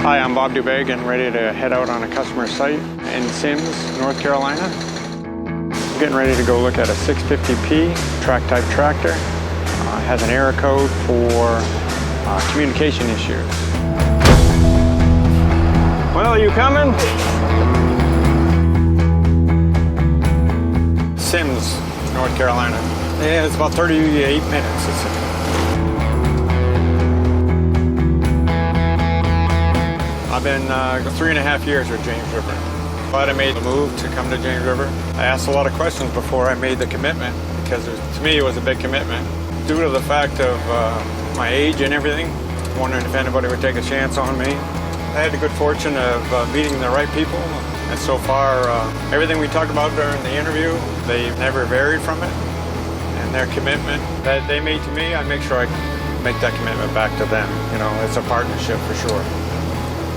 Hi, I'm Bob Dubé, getting ready to head out on a customer site in Sims, North Carolina. I'm getting ready to go look at a 650P track-type tractor. It has an error code for communication issues. Well, are you coming? Sims, North Carolina. Yeah, it's about 38 minutes. I've been 3.5 years with James River. Glad I made the move to come to James River. I asked a lot of questions before I made the commitment because to me it was a big commitment. Due to the fact of my age and everything, wondering if anybody would take a chance on me. I had the good fortune of meeting the right people, and so far everything we talked about during the interview, they've never varied from it. And their commitment that they made to me, I make sure I make that commitment back to them. You know, it's a partnership for sure.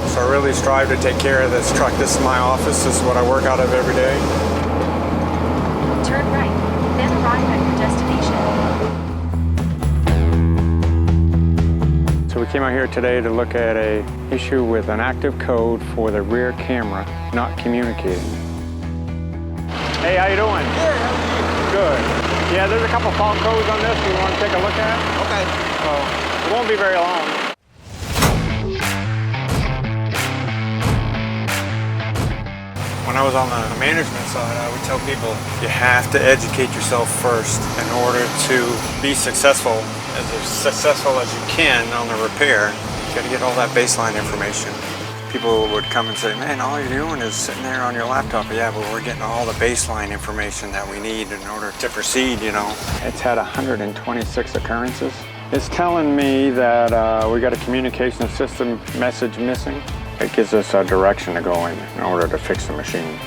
So I really strive to take care of this truck. This is my office. This is what I work out of every day. Turn right, then arrive at your destination. So we came out here today to look at an issue with an active code for the rear camera not communicating. Hey, how you doing? Good, how are you? Good. Yeah, there's a couple fault codes on this we want to take a look at. Okay. So it won't be very long. When I was on the management side, I would tell people you have to educate yourself first in order to be successful as you can on the repair. You got to get all that baseline information. People would come and say, man, all you're doing is sitting there on your laptop. Yeah, but we're getting all the baseline information that we need in order to proceed, you know. It's had 126 occurrences. It's telling me that we got a communication system message missing. It gives us a direction to go in order to fix the machine.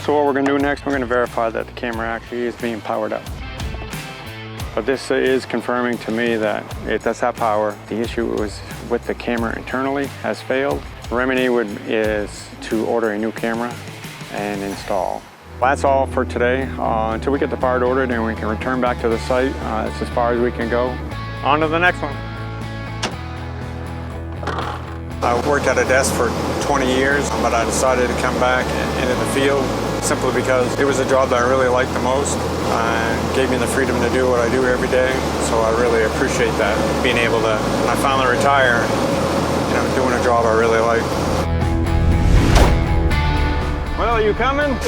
So what we're going to do next, we're going to verify that the camera actually is being powered up. But this is confirming to me that it does have power. The issue was with the camera internally has failed. The remedy is to order a new camera and install. That's all for today. Until we get the part ordered and we can return back to the site, it's as far as we can go. On to the next one. I worked at a desk for 20 years, but I decided to come back into the field simply because it was a job that I really liked the most and gave me the freedom to do what I do every day. So I really appreciate that, being able to, when I finally retire, you know, doing a job I really like. Well, are you coming?